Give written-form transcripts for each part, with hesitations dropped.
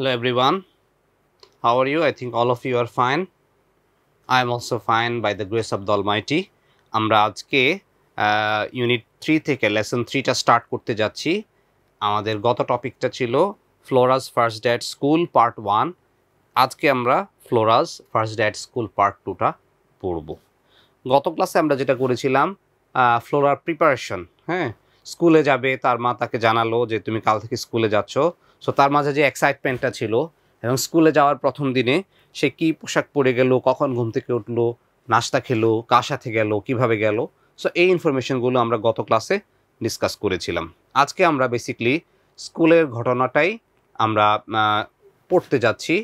Hello everyone, how are you? I think all of you are fine. I am also fine by the grace of the Almighty. আমরা আজকে unit 3 থেকে lesson 3টা start করতে যাচ্ছি। আমাদের গত টপিকটা ছিল Flora's first day at school part 1। আজকে আমরা Flora's first day at school part 2টা পড়ব। গত ক্লাসে আমরা যেটা করেছিলাম ফ্লোরার প্রিপারেশন, হ্যাঁ, স্কুলে যাবে, তার মা তাকে জানালো যে তুমি কাল থেকে স্কুলে যাচ্ছ। সো তার মাঝে যে এক্সাইটমেন্টটা ছিল এবং স্কুলে যাওয়ার প্রথম দিনে সে কি পোশাক পরে গেল, কখন ঘুম থেকে উঠলো, নাস্তা খেলো, কার সাথে গেল, কিভাবে গেল, সো এই ইনফরমেশনগুলো আমরা গত ক্লাসে ডিসকাস করেছিলাম। আজকে আমরা বেসিকলি স্কুলের ঘটনাটাই আমরা পড়তে যাচ্ছি,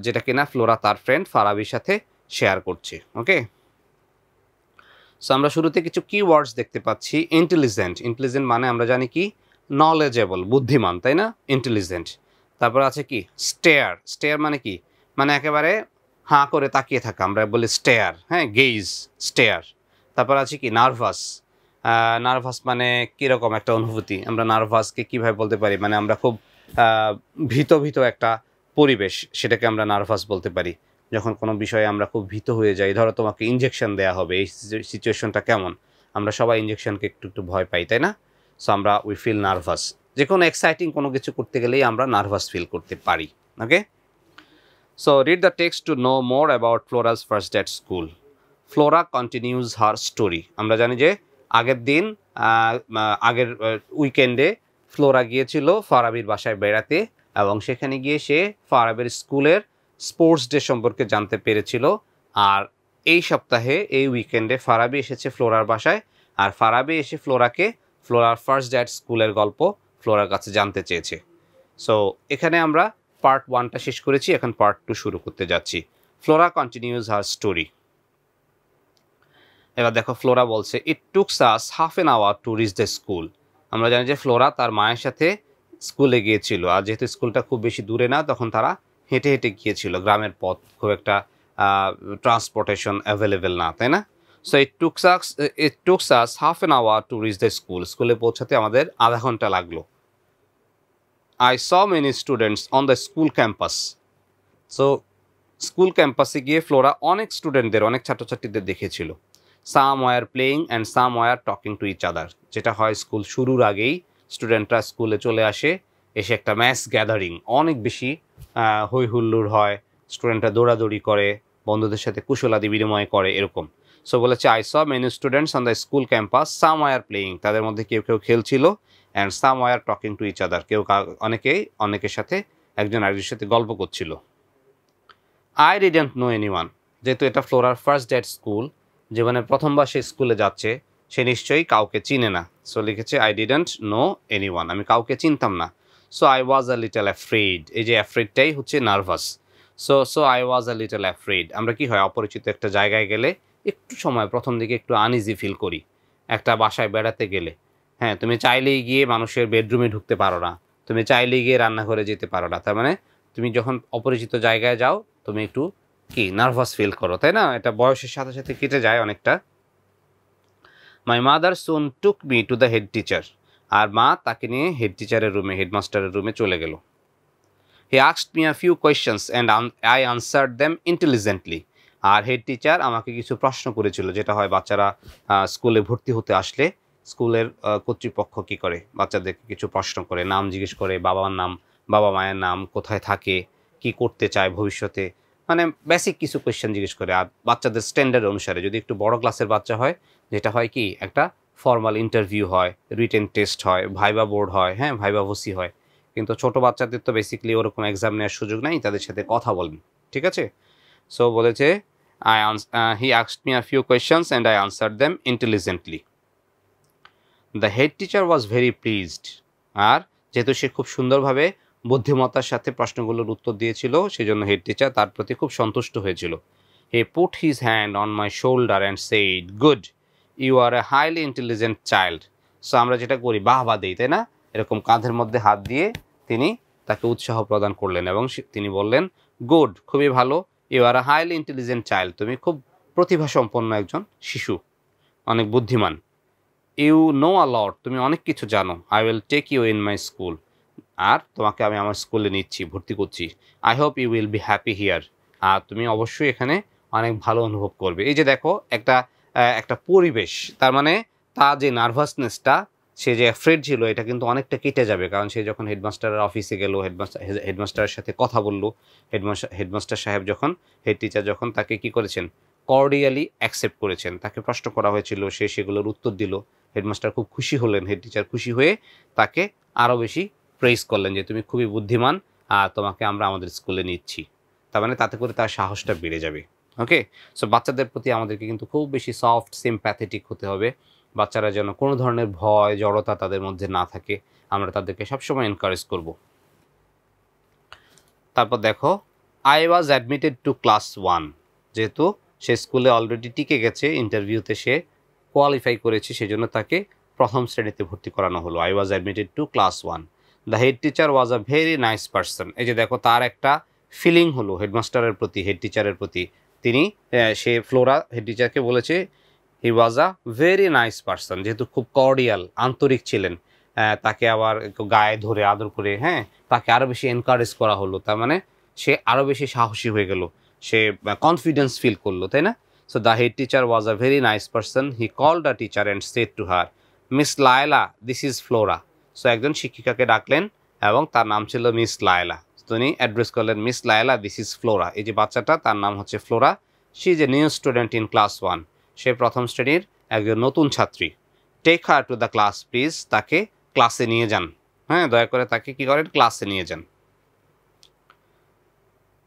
যেটা কিনা ফ্লোরা তার ফ্রেন্ড ফারাবির সাথে শেয়ার করছে। ওকে, সো আমরা শুরুতে কিছু কিওয়ার্ডস দেখতে পাচ্ছি। ইন্টেলিজেন্ট মানে আমরা জানি কি নলেজেবল, বুদ্ধিমান, তাই না? ইন্টেলিজেন্ট। তারপর আছে কি স্টেয়ার মানে কি, মানে একেবারে হাঁ করে তাকিয়ে থাকা, আমরা বলি স্টেয়ার, হ্যাঁ, গেইজ, স্টেয়ার। তারপর আছে কি নার্ভাস মানে কীরকম একটা অনুভূতি, আমরা নার্ভাসকে কীভাবে বলতে পারি, মানে আমরা খুব ভীত একটা পরিবেশ, সেটাকে আমরা নার্ভাস বলতে পারি। যখন কোনো বিষয়ে আমরা খুব ভীত হয়ে যাই, ধরো তোমাকে ইনজেকশন দেওয়া হবে, এই সিচুয়েশনটা কেমন, আমরা সবাই ইনজেকশনকে একটু ভয় পাই, তাই না? সো আমরা উই ফিল নার্ভাস। যে কোনো এক্সাইটিং কোনো কিছু করতে গেলেই আমরা নার্ভাস ফিল করতে পারি। Okay, so read the text to know more about Flora's first day at school. Flora continues her story. আমরা জানি যে আগের উইকেন্ডে ফ্লোরা গিয়েছিল ফারাবির বাসায় বেড়াতে, এবং সেখানে গিয়ে সে ফারাবির স্কুলের স্পোর্টস ডে সম্পর্কে জানতে পেরেছিল। আর এই সপ্তাহে, এই উইকেন্ডে ফারাবি এসেছে ফ্লোরার বাসায়, আর ফারাবি এসে ফ্লোরার ফার্স্ট ডে অ্যাট স্কুলের গল্প ফ্লোরার কাছে জানতে চেয়েছে। সো এখানে আমরা পার্ট 1টা শেষ করেছি, এখন পার্ট 2 শুরু করতে যাচ্ছি। Flora continues her story. এবার দেখো, ফ্লোরা বলছে it takes us half an hour to reach the school. আমরা জানি যে ফ্লোরা তার মায়ের সাথে স্কুলে গিয়েছিল, আর যেহেতু স্কুলটা খুব বেশি দূরে না, তখন তারা হেঁটে হেঁটে গিয়েছিল, গ্রামের পথ, খুব একটা ট্রান্সপোর্টেশন অ্যাভেলেবেল না, তাই না? So it takes us half an hour to reach the school. স্কুলে পৌঁছাতে আমাদের আধা ঘন্টা লাগলো। I saw many students on the school campus. So school ক্যাম্পাসে গিয়ে ফ্লোরা অনেক স্টুডেন্টদের, অনেক ছাত্রছাত্রীদের দেখেছিল। Some were playing and some were talking to each other. যেটা হয় স্কুল শুরুর আগেই স্টুডেন্টরা স্কুলে চলে আসে, এসে একটা ম্যাস গ্যাদারিং, অনেক বেশি হই হুল্লোড় হয়, স্টুডেন্টরা দৌড়াদৌড়ি করে, বন্ধুদের সাথে কুশলাদি বিনিময় করে, এরকম। সো বলেছে I saw many students on the school campus, some were playing, তাদের মধ্যে কেউ কেউ খেলছিল, and some were talking to each other, অনেকের সাথে একজন আরেকজনের সাথে গল্প করছিল। I didn't know anyone. যেহেতু এটা ফ্লোরার ফার্স্ট ডে অ্যাট স্কুল, জীবনে প্রথমবার সে স্কুলে যাচ্ছে, সে নিশ্চয়ই কাউকে চিনে না। সো লিখেছে আই ডিডন্ট নো এনিওয়ান, আমি কাউকে চিনতাম না। So I was a little afraid. এই যে অ্যাফ্রেডটাই হচ্ছে nervous. So I was a little afraid. আমরা কি হয়, অপরিচিত একটা জায়গায় গেলে একটু সময় প্রথম দিকে একটু আনইজি ফিল করি। একটা বাসায় বেড়াতে গেলে, হ্যাঁ, তুমি চাইলেই গিয়ে মানুষের বেডরুমে ঢুকতে পারো না, তুমি চাইলেই গিয়ে রান্নাঘরে যেতে পারো না। তার মানে তুমি যখন অপরিচিত জায়গায় যাও, তুমি একটু কি নার্ভাস ফিল করো, তাই না? এটা বয়সের সাথে সাথে কেটে যায় অনেকটা। My mother soon took me to the head teacher. আর মা তাকে নিয়ে হেড টিচারের রুমে, হেডমাস্টারের রুমে চলে গেল। He asked me a few questions and I answered them intelligently. আর হেড টিচার আমাকে কিছু প্রশ্ন করেছিল, যেটা হয় বাচ্চারা স্কুলে ভর্তি হতে আসলে স্কুলের কর্তৃপক্ষ কী করে, বাচ্চাদেরকে কিছু প্রশ্ন করে, নাম জিজ্ঞেস করে, বাবা মায়ের নাম, কোথায় থাকে, কি করতে চায় ভবিষ্যতে, মানে বেসিক কিছু কোয়েশ্চেন জিজ্ঞেস করে। আর বাচ্চাদের স্ট্যান্ডার্ড অনুসারে, যদি একটু বড় ক্লাসের বাচ্চা হয়, যেটা হয় কি একটা ফর্মাল ইন্টারভিউ হয়, রিটেন টেস্ট হয়, ভাইবা বোর্ড হয়, হ্যাঁ, ভাইবা ভসি হয়। কিন্তু ছোট বাচ্চাদের তো বেসিক্যালি ওরকম এক্সাম নেওয়ার সুযোগ নাই, তাদের সাথে কথা বলেন, ঠিক আছে? সো বলেছে he asked me a few questions and I answered them intelligently. The head teacher was very pleased. আর যেহেতু সে খুব সুন্দরভাবে বুদ্ধিমত্তার সাথে প্রশ্নগুলোর উত্তর দিয়েছিল, সেজন্য হেড টিচার তার প্রতি খুব সন্তুষ্ট হয়েছিল। He put his hand on my shoulder and said, good, you are a highly intelligent child. So আমরা যেটা করি, বাহবা দিই, তাই না? এরকম কাঁধের মধ্যে হাত দিয়ে তিনি তাকে উৎসাহ প্রদান করলেন, এবং তিনি বললেন গুড, খুবই ভালো, you are a highly intelligent child, তুমি খুব প্রতিভাসম্পন্ন একজন শিশু, অনেক বুদ্ধিমান। ইউ নো আ লট, তুমি অনেক কিছু জানো। I will take you in my school, আর তোমাকে আমি আমার স্কুলে নিচ্ছি, ভর্তি করছি। I hope you will be happy here. আর তুমি অবশ্যই এখানে অনেক ভালো অনুভব করবে। এই যে দেখো একটা পরিবেশ, তার মানে তার যে নার্ভাসনেসটা, সে যে অ্যাফ্রেড ছিল, এটা কিন্তু অনেকটা কেটে যাবে। কারণ সে যখন হেডমাস্টারের অফিসে গেল, হেডমাস্টারের সাথে কথা বলল, হেডমাস্টার সাহেব যখন, হেড টিচার যখন তাকে কি করেছেন, কর্ডিয়ালি অ্যাকসেপ্ট করেছেন। তাকে প্রশ্ন করা হয়েছিল, সে সেগুলোর উত্তর দিল। হেডমাস্টার খুব খুশি হলেন, হেড টিচার খুশি হয়ে তাকে আরও বেশি প্রেইজ করলেন যে তুমি খুবই বুদ্ধিমান আর তোমাকে আমরা আমাদের স্কুলে নিচ্ছি। তার মানে তাতে করে তার সাহসটা বেড়ে যাবে। ওকে, সো বাচ্চাদের প্রতি আমাদেরকে কিন্তু খুব বেশি সফট সিম্প্যাথেটিক হতে হবে। বাচ্চারা যেন কোনো ধরনের ভয় জড়তা তাদের মধ্যে না থাকে, আমরা তাদেরকে সবসময় এনকারেজ করব। তারপর দেখো, I was admitted to class 1। যেহেতু সে স্কুলে অলরেডি টিকে গেছে, ইন্টারভিউতে সে কোয়ালিফাই করেছে, সেজন্য তাকে প্রথম শ্রেণীতে ভর্তি করানো হলো। I was admitted to class 1। The head teacher was a very nice person. এই যে দেখো, তার একটা ফিলিং হলো হেডমাস্টারের প্রতি, হেড টিচারের প্রতি। তিনি সে ফ্লোরা হেড টিচারকে বলেছে হি ওয়াজ আ ভেরি নাইস পারসন, যেহেতু খুব কর্ডিয়াল, আন্তরিক ছিলেন। তাকে আবার একটু গায়ে ধরে আদর করে, হ্যাঁ, তাকে আরও বেশি এনকারেজ করা হলো। তার মানে সে আরও বেশি সাহসী হয়ে গেল, সে কনফিডেন্স ফিল করলো, তাই না? So the head teacher was a very nice person. He called a teacher and said to her, Miss Laila, this is Flora. So একজন শিক্ষিকাকে ডাকলেন এবং তার নাম ছিল মিস লায়লা। তিনি অ্যাড্রেস করলেন, Miss Laila, this is Flora. এই যে বাচ্চাটা, তার নাম হচ্ছে Flora. She is a new student in class 1। সে প্রথম শ্রেণীর একজন নতুন ছাত্রী। Take her to the class please. তাকে ক্লাসে নিয়ে যান, হ্যাঁ, দয়া করে তাকে কি করেন, ক্লাসে নিয়ে যান।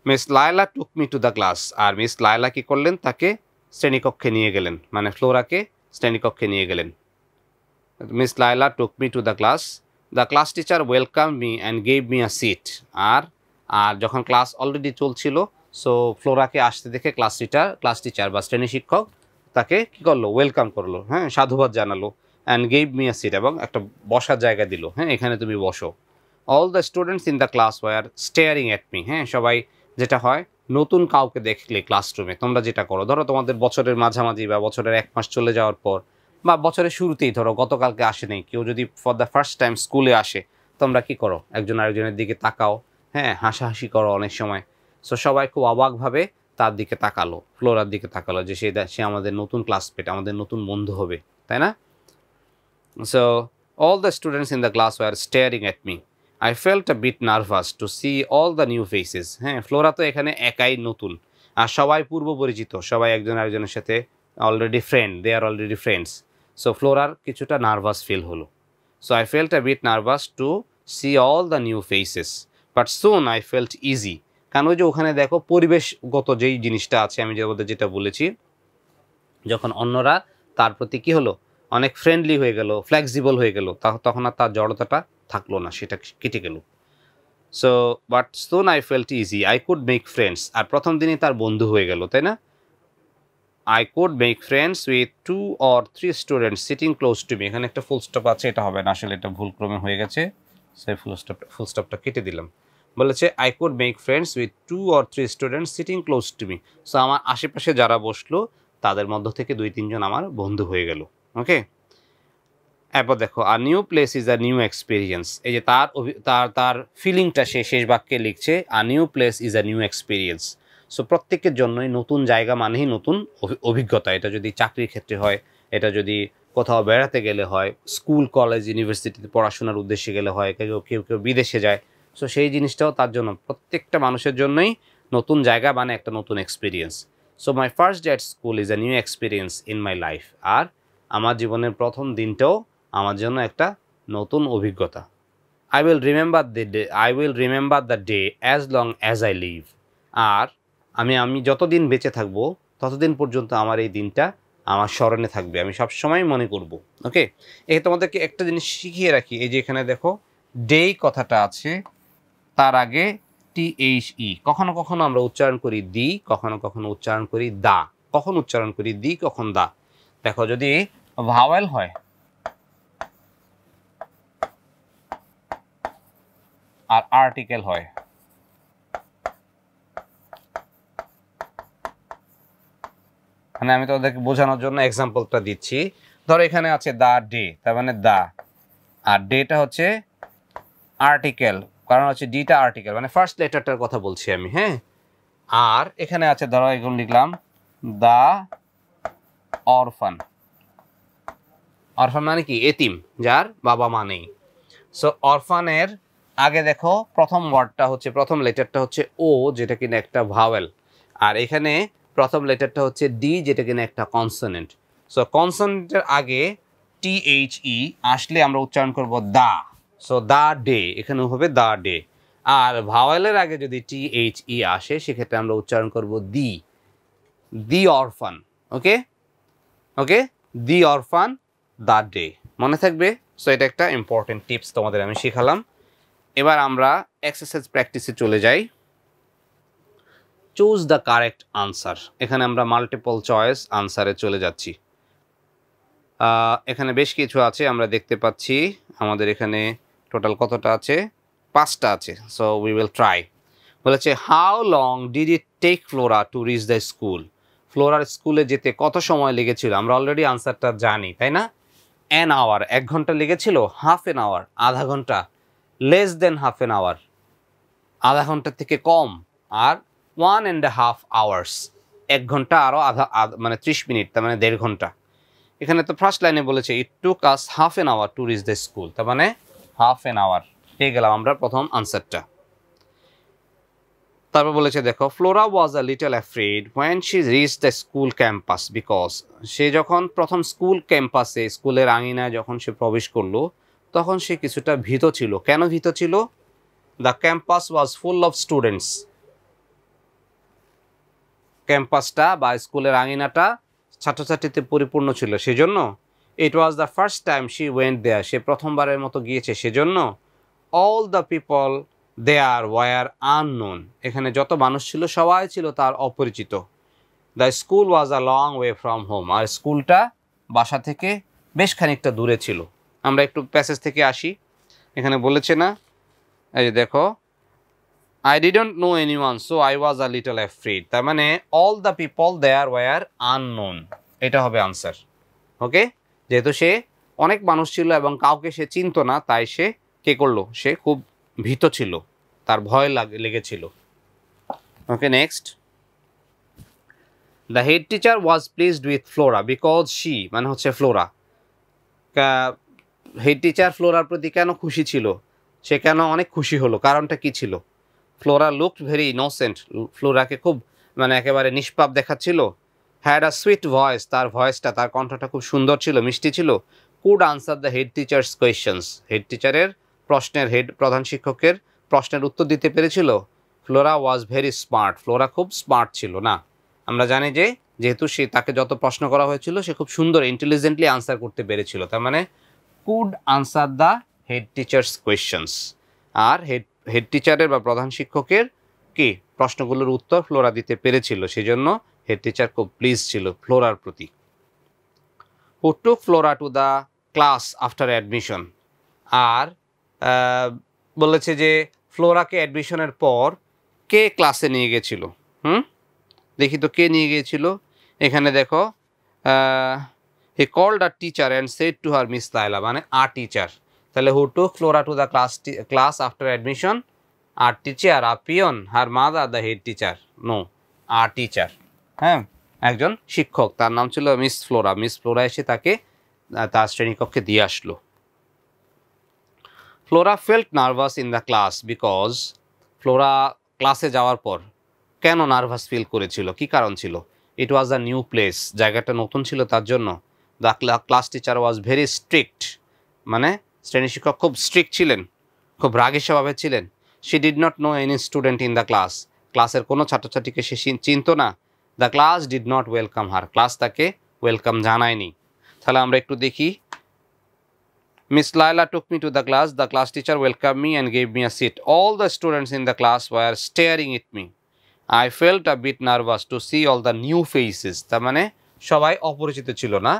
Miss Laila took me to the class. আর মিস লায়লা কি করলেন, তাকে শ্রেণীকক্ষে নিয়ে গেলেন, মানে ফ্লোরাকে শ্রেণীকক্ষে নিয়ে গেলেন। Miss Laila took me to the class. The class teacher welcome me and gave me a seat. আর আর যখন ক্লাস অলরেডি চলছিল, সো ফ্লোরাকে আসতে দেখে ক্লাস টিচার বা শ্রেণী শিক্ষক তাকে কি করলো, ওয়েলকাম করলো, হ্যাঁ, সাধুবাদ জানালো। And gave me a seat, এবং একটা বসার জায়গা দিল, হ্যাঁ, এখানে তুমি বসো। All the students in the class were staring at me. হ্যাঁ, সবাই, যেটা হয় নতুন কাউকে দেখলে ক্লাসরুমে তোমরা যেটা করো, ধরো তোমাদের বছরের মাঝামাঝি বা বছরের 1 মাস চলে যাওয়ার পর, বা বছরের শুরুতেই, ধরো গতকালকে আসে নেই কেউ, যদি ফর দ্য ফার্স্ট টাইম স্কুলে আসে, তোমরা কি করো, একজন আরেকজনের দিকে তাকাও, হ্যাঁ, হাসাহাসি করো অনেক সময়। সো সবাই খুব অবাকভাবে তার দিকে তাকালো, ফ্লোরার দিকে তাকালো, যে সে আমাদের নতুন ক্লাসমেট, আমাদের নতুন বন্ধু হবে, তাই না? So all the students in the class were staring at me. I felt a bit nervous to see all the new faces. হ্যাঁ, ফ্লোরা তো এখানে একাই নতুন, আর সবাই পূর্ব পরিচিত, সবাই একজন আরেকজনের সাথে already friend, they are already friends. So ফ্লোরার কিছুটা নার্ভাস ফিল হলো। So I felt a bit nervous to see all the new faces, but soon I felt easy. কারণ ওই যে ওখানে দেখো পরিবেশগত যেই জিনিসটা আছে, আমি যেটা বলেছি, যখন অন্যরা তার প্রতি কি হলো, অনেক ফ্রেন্ডলি হয়ে গেল, ফ্লেক্সিবল হয়ে গেল, তখন আর তার জড়তাটা থাকলো না, সেটা কেটে গেল। So but soon I felt easy, I could make friends. আর প্রথম দিনই তার বন্ধু হয়ে গেল, তাই না? I could make friends with 2 or 3 students sitting close to me. এখানে একটা ফুল স্টপ আছে, এটা হবে না, আসলে এটা ভুলক্রমে হয়ে গেছে, সেই ফুল স্টপটা কেটে দিলাম। বলেছে I could make friends with 2 or 3 students sitting close to me. So আমার আশেপাশে যারা বসলো, তাদের মধ্য থেকে 2-3 জন আমার বন্ধু হয়ে গেল। ওকে, এরপর দেখো, আর new place is a new experience. এই যে তার ফিলিংটা সে শেষ বাক্যে লিখছে, আর new place is a new experience. So প্রত্যেকের জন্যই নতুন জায়গা মানেই নতুন অভিজ্ঞতা। এটা যদি চাকরির ক্ষেত্রে হয়, এটা যদি কোথাও বেড়াতে গেলে হয়, স্কুল কলেজ ইউনিভার্সিটিতে পড়াশোনার উদ্দেশ্যে গেলে হয়, কেউ কেউ বিদেশে যায়। সো সেই জিনিসটাও তার জন্য, প্রত্যেকটা মানুষের জন্যই নতুন জায়গা মানে একটা নতুন experience. So my first day at school is a new experience in my life. আর আমার জীবনের প্রথম দিনটাও আমার জন্য একটা নতুন অভিজ্ঞতা। I will remember the day as long as I live. আর আমি যতদিন বেঁচে থাকবো, ততদিন পর্যন্ত আমার এই দিনটা আমার স্মরণে থাকবে, আমি সবসময় মনে করব। ওকে, এই তোমাদেরকে একটা জিনিস শিখিয়ে রাখি, এই যে এখানে দেখো ডে কথাটা আছে, তার আগে THE। কখনো কখনো আমরা উচ্চারণ করি দি, কখনো কখনো উচ্চারণ করি দা। কখন উচ্চারণ করি দি, কখন দা। দেখো, যদি ভাওয়েল হয় আর আর্টিকেল হয়, মানে আমি তোমাদেরকে বোঝানোর জন্য এক্সাম্পলটা দিচ্ছি। ধরো এখানে আছে দা ডে, তার মানে দা, আর ডেটা হচ্ছে আর্টিকেল, কারণ হচ্ছে ডিটা আর্টিকেল, মানে ফার্স্ট লেটারটার কথা বলছি আমি, হ্যাঁ। আর এখানে আছে ধরো এগুলো লিখলাম দা অরফান। অরফান মানে কি? এতিম, যার বাবা মা নেই। সো অরফানের আগে দেখো প্রথম ওয়ার্ডটা হচ্ছে, প্রথম লেটারটা হচ্ছে ও, যেটা কিনা একটা ভাওয়েল, আর এখানে প্রথম লেটারটা হচ্ছে ডি, যেটা কিনা একটা কনসোনেন্ট। সো কনসোনেন্টের আগে টি-এইচ-ই আসলে আমরা উচ্চারণ করব দা। সো দা ডে, এখানে হবে দা ডে। আর ভাওয়েলের আগে যদি টি-এইচ-ই আসে সেক্ষেত্রে আমরা উচ্চারণ করব দি, দি অরফান। ওকে ওকে, দি অরফান দা ডে, মনে থাকবে। সো এটা একটা ইম্পর্টেন্ট টিপস তোমাদের আমি শিখালাম। এবার আমরা এক্সারসাইজ প্র্যাকটিসে চলে যাই। Choose the correct answer. এখানে আমরা মাল্টিপল চয়েস আনসারে চলে যাচ্ছি। এখানে বেশ কিছু আছে, আমরা দেখতে পাচ্ছি। আমাদের এখানে টোটাল কতটা আছে? 5টা আছে। So we will try. বলেছে how long did it take Flora to reach the school. ফ্লোরার স্কুলে যেতে কত সময় লেগেছিল? আমরা অলরেডি আনসারটা জানি, তাই না? অ্যান আওয়ার, 1 ঘন্টা লেগেছিল। হাফ অ্যান আওয়ার, আধা ঘন্টা। Less than half an hour, আধা ঘন্টার থেকে কম। আর 1.5 আওয়ার্স, 1 ঘন্টা আরও মানে 30 মিনিট, তার মানে 1.5 ঘন্টা। এখানে তো ফার্স্ট লাইনে বলেছে it took us half an hour to reach the school, তার মানে হাফ অ্যান আওয়ার। পেয়ে গেলাম আমরা প্রথম আনসারটা। তারপর বলেছে দেখো, Flora was a little afraid when she reach the school campus because, সে যখন প্রথম স্কুল ক্যাম্পাসে, স্কুলের আঙিনায় যখন সে প্রবেশ করলো তখন সে কিছুটা ভীত ছিল। কেন ভীত ছিল? The campus was full of students. ক্যাম্পাসটা বা স্কুলের আঙিনাটা ছাত্রছাত্রীতে পরিপূর্ণ ছিল, সেজন্য। It was the first time she went there, সে প্রথমবারের মতো গিয়েছে সেজন্য। All the people there were unknown, এখানে যত মানুষ ছিল সবাই ছিল তার অপরিচিত। The school was a long way from home, আর স্কুলটা বাসা থেকে বেশ খানিকটা দূরে ছিল। আমরা একটু প্যাসেজ থেকে আসি। এখানে বলেছে না, এই যে দেখো, I didn't know anyone, so I was a little afraid. তার মানে all the people there were unknown, এটা হবে আনসার। ওকে, যেহেতু সে অনেক মানুষ ছিল এবং কাউকে সে চিনতো না, তাই সে কে করলো? সে খুব ভীত ছিল, তার ভয় লেগেছিল। Okay, next. The head teacher was pleased with Flora because she, মানে হচ্ছে ফ্লোরা। হেড টিচার ফ্লোরার প্রতি কেন খুশি ছিল? সে কেন অনেক খুশি হলো? কারণটা কি ছিল? ফ্লোরা লুকড ভেরি ইনোসেন্ট, ফ্লোরাকে খুব মানে একেবারে নিষ্পাপ দেখাচ্ছিল। হ্যাড আ সুইট ভয়েস, তার ভয়েসটা, তার কণ্ঠটা খুব সুন্দর ছিল, মিষ্টি ছিল। Could answer the head teacher's questions, head টিচারের প্রশ্নের, প্রধান শিক্ষকের প্রশ্নের উত্তর দিতে পেরেছিল। Flora was very smart, Flora খুব স্মার্ট ছিল না। আমরা জানি যে যেহেতু সে, তাকে যত প্রশ্ন করা হয়েছিল সে খুব সুন্দর ইন্টেলিজেন্টলি আনসার করতে পেরেছিল, তার মানে could answer the head teacher's questions. আর হেড টিচারের বা প্রধান শিক্ষকের কি প্রশ্নগুলোর উত্তর ফ্লোরা দিতে পেরেছিল, সেজন্য হেড টিচার খুব প্লিজ ছিল ফ্লোরার প্রতি। Who took Flora to the class after admission, আর বলেছে যে ফ্লোরাকে অ্যাডমিশনের পর কে ক্লাসে নিয়ে গেছিল? দেখি তো কে নিয়ে গিয়েছিল। এখানে দেখো, he called a teacher and said to her Miss Laila, মানে আ টিচার। তাহলে who took Flora to the class after admission, আর teacher, a peon, her mother, the head teacher. No, a teacher, হ্যাঁ, একজন শিক্ষক, তার নাম ছিল মিস ফ্লোরা। মিস ফ্লোরা এসে তাকে তার শ্রেণীকক্ষে দিয়ে আসলো। Flora felt nervous in the class because, Flora ক্লাসে যাওয়ার পর কেন নার্ভাস ফিল করেছিল? কি কারণ ছিল? ইট ওয়াজ আ নিউ প্লেস, জায়গাটা নতুন ছিল তার জন্য। The class teacher was very strict, মানে শ্রেণী শিক্ষক খুব স্ট্রিক্ট ছিলেন, খুব রাগী স্বভাবের ছিলেন। She did not know any student in the class, ক্লাসের কোনো ছাত্রছাত্রীকে সে চিনত না। The class did not welcome her, class তাকে ওয়েলকাম জানায়নি। তাহলে আমরা একটু দেখি। Miss Laila took me to the class teacher welcomed me and gave me a seat. All the students in the class were staring at me. I felt a bit nervous to see all the new faces. তার মানে সবাই অপরিচিত ছিল না,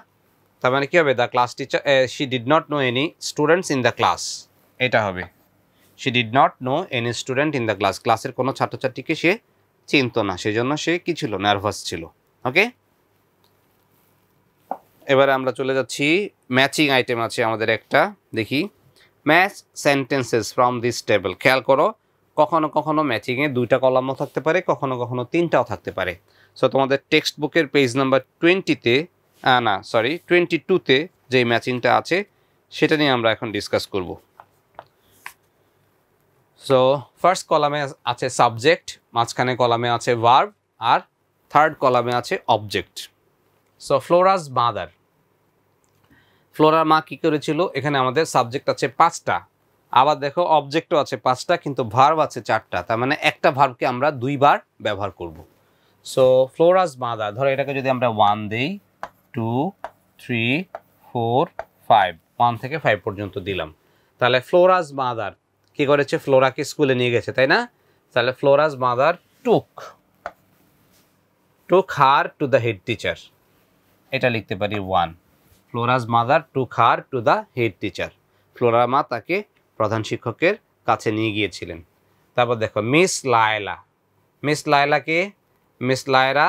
তার মানে কি হবে? The class teacher, she did not know any students in the class, এটা হবে। she did not know any student in the class, ক্লাসের কোনো ছাত্রছাত্রীকে সে চিনত না, সেজন্য সে কি ছিল? নার্ভাস ছিল। ওকে, এবারে আমরা চলে যাচ্ছি, ম্যাচিং আইটেম আছে আমাদের একটা, দেখি। Match sentences from this table. খেয়াল করো, কখনো কখনো ম্যাচিংয়ে 2টা কলামও থাকতে পারে, কখনো কখনো 3টাও থাকতে পারে। সো তোমাদের টেক্সট বুকের পেজ নাম্বার 20-তে 22-তে যে ম্যাচিংটা আছে সেটা নিয়ে আমরা এখন ডিসকাস করব। সো ফার্স্ট কলামে আছে সাবজেক্ট, মাঝখানে কলামে আছে ভার্ব, আর থার্ড কলামে আছে অবজেক্ট। সো ফ্লোরাস মাদার, ফ্লোরার মা কী করেছিল? এখানে আমাদের সাবজেক্ট আছে 5টা, আবার দেখো অবজেক্টও আছে 5টা, কিন্তু ভার্ব আছে 4টা। তার মানে একটা ভার্বকে আমরা 2বার ব্যবহার করব। সো ফ্লোরাস মাদার, ধরো এটাকে যদি আমরা 1 দেই, 2, 3, 4, 5, 1 থেকে 5 পর্যন্ত দিলাম, তাহলে ফ্লোরাস মাদার কি করেছে? ফ্লোরাকে স্কুলে নিয়ে গেছে, তাই না? তাহলে Flora's mother took her to the head teacher, এটা লিখতে পারি 1। Flora's mother took her to the head teacher, ফ্লোরার মা তাকে প্রধান শিক্ষকের কাছে নিয়ে গিয়েছিলেন। তারপর দেখো মিস লায়লা, মিস লায়লাকে, মিস লায়লা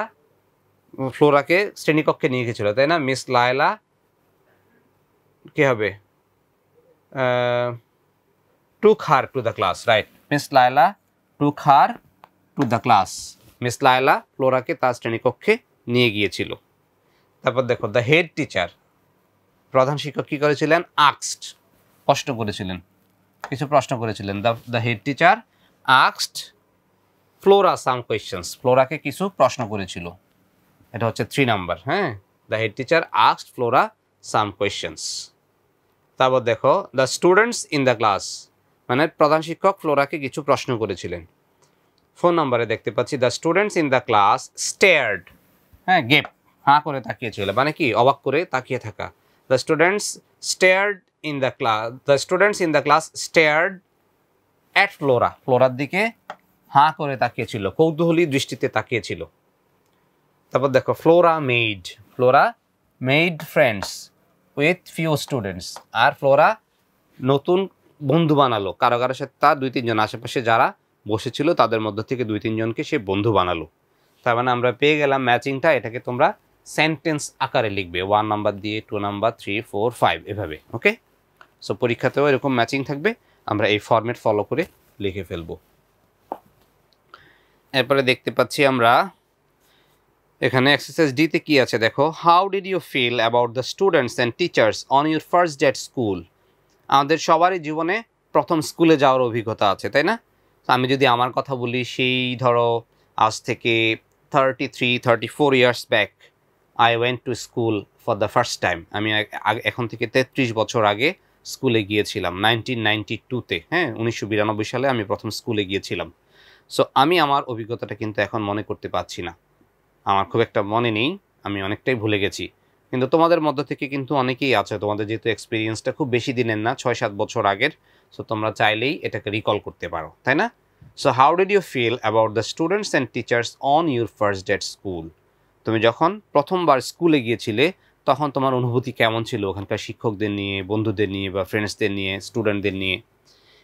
ফ্লোরাকে শ্রেণীকক্ষে নিয়ে গেছিল, তাই না? মিস লায়লা কি হবে? took her to the class, right? Miss Laila took her to the class. Miss Laila ফ্লোরাকে তার শ্রেণীকক্ষে নিয়ে গিয়েছিল। তারপর দেখো দ্য হেড টিচার, প্রধান শিক্ষক কি করেছিলেন? আস্কড, প্রশ্ন করেছিলেন, কিছু প্রশ্ন করেছিলেন। The head teacher asked Flora some questions, ফ্লোরাকে কিছু প্রশ্ন করেছিল, এটা হচ্ছে 3 নাম্বার। হ্যাঁ, the head teacher asked Flora some questions. তারপর দেখো the students in the class, মানে প্রধান শিক্ষক ফ্লোরাকে কিছু প্রশ্ন করেছিলেন। 4 নম্বরে দেখতে পাচ্ছি the students in the class stared, হ্যাঁ গেপ, হাঁ করে তাকিয়েছিল, মানে কি? অবাক করে তাকিয়ে থাকা। The students stared in the class, the students in the class stared at Flora, ফ্লোরার দিকে হাঁ করে তাকিয়েছিল, কৌতূহলী দৃষ্টিতে তাকিয়েছিল। তারপর দেখো Flora made friends with few students, আর ফ্লোরা নতুন বন্ধু বানালো কারো সাথে, তার 2-3 জন আশেপাশে যারা বসেছিল তাদের মধ্য থেকে 2-3 জনকে সে বন্ধু বানালো। তার মানে আমরা পেয়ে গেলাম ম্যাচিংটা। এটাকে তোমরা সেন্টেন্স আকারে লিখবে, 1 নাম্বার দিয়ে, 2 নাম্বার, 3, 4, 5 এভাবে। ওকে, সো পরীক্ষাতেও এরকম ম্যাচিং থাকবে, আমরা এই ফরম্যাট ফলো করে লিখে ফেলবো। এরপরে দেখতে পাচ্ছি আমরা এখানে এক্সারসাইজ ডিতে কি আছে দেখো, how did you feel about the students and teachers on your first day at school. আমাদের সবারই জীবনে প্রথম স্কুলে যাওয়ার অভিজ্ঞতা আছে, তাই না? আমি যদি আমার কথা বলি, সেই ধরো আজ থেকে 33-34 years back I went to school for the first time. আমি এখন থেকে 33 বছর আগে স্কুলে গিয়েছিলাম 1992-তে। হ্যাঁ, 1992 সালে আমি প্রথম স্কুলে গিয়েছিলাম। সো আমি আমার অভিজ্ঞতাটা কিন্তু এখন মনে করতে পারছি না, আমার খুব একটা মনে নেই, আমি অনেকটাই ভুলে গেছি। কিন্তু তোমাদের মধ্য থেকে কিন্তু অনেকেই আছে, তোমাদের যেহেতু এক্সপিরিয়েন্সটা খুব বেশি দিনের না, 6-7 বছর আগের, সো তোমরা চাইলেই এটাকে রিকল করতে পারো, তাই না? So how did you feel about the students and teachers on your first day at school. তুমি যখন প্রথমবার স্কুলে গিয়েছিলে তখন তোমার অনুভূতি কেমন ছিল ওখানকার শিক্ষকদের নিয়ে, বন্ধুদের নিয়ে, বা ফ্রেন্ডসদের নিয়ে, স্টুডেন্টদের নিয়ে?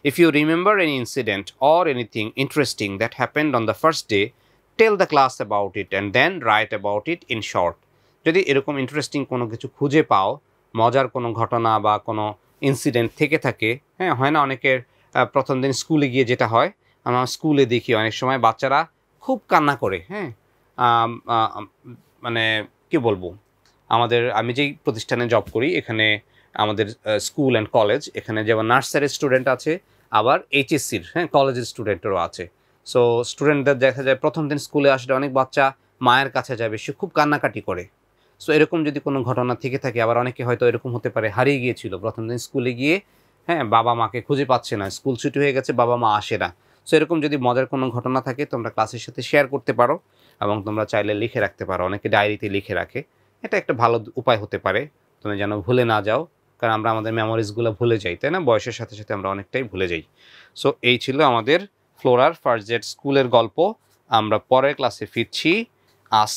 If you remember any incident or anything interesting that happened on the first day, tell the class about it and then write about it in short. যদি এরকম ইন্টারেস্টিং কোনো কিছু খুঁজে পাও, মজার কোনো ঘটনা বা কোনো ইনসিডেন্ট থেকে থাকে, হ্যাঁ, হয় না অনেকের প্রথম দিন স্কুলে গিয়ে যেটা হয়, আমার স্কুলে দেখি অনেক সময় বাচ্চারা খুব কান্না করে। হ্যাঁ, মানে কি বলবো, আমি যেই প্রতিষ্ঠানে জব করি এখানে আমাদের স্কুল অ্যান্ড কলেজ, এখানে যেমন নার্সারির স্টুডেন্ট আছে, আবার এইচএসসির, হ্যাঁ, কলেজের স্টুডেন্টেরও আছে। সো স্টুডেন্টদের দেখা যায় প্রথম দিন স্কুলে আসলে অনেক বাচ্চা মায়ের কাছে যাবে, সে খুব কান্নাকাটি করে। সো এরকম যদি কোনো ঘটনা থেকে থাকে, আবার অনেকে হয়তো এরকম হতে পারে হারিয়ে গিয়েছিল প্রথম দিন স্কুলে গিয়ে, হ্যাঁ, বাবা মাকে খুঁজে পাচ্ছে না, স্কুল ছুটি হয়ে গেছে, বাবা মা আসে না। সো এরকম যদি মজার কোনো ঘটনা থাকে তোমরা ক্লাসের সাথে শেয়ার করতে পারো, এবং তোমরা চাইলে লিখে রাখতে পারো, অনেকে ডায়েরিতে লিখে রাখে, এটা একটা ভালো উপায় হতে পারে, তুমি যেন ভুলে না যাও, কারণ আমরা আমাদের মেমোরিজগুলো ভুলে যাই, তাই না? বয়সের সাথে সাথে আমরা অনেকটাই ভুলে যাই। সো এই ছিল আমাদের ফ্লোরার ফার্স্ট ডে স্কুলের গল্প। আমরা পরের ক্লাসে ফিরছি।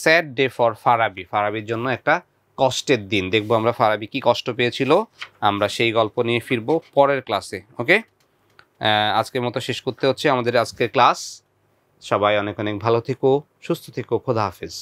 স্যাড ডে ফর ফারাবি, ফারাবির জন্য একটা কষ্টের দিন। দেখবো আমরা ফারাবি কি কষ্ট পেয়েছিল, আমরা সেই গল্প নিয়ে ফিরবো পরের ক্লাসে। ওকে, আজকের মতো শেষ করতে হচ্ছে আমাদের আজকের ক্লাস। সবাই অনেক অনেক ভালো থেকো, সুস্থ থেকো, খোদা হাফেজ।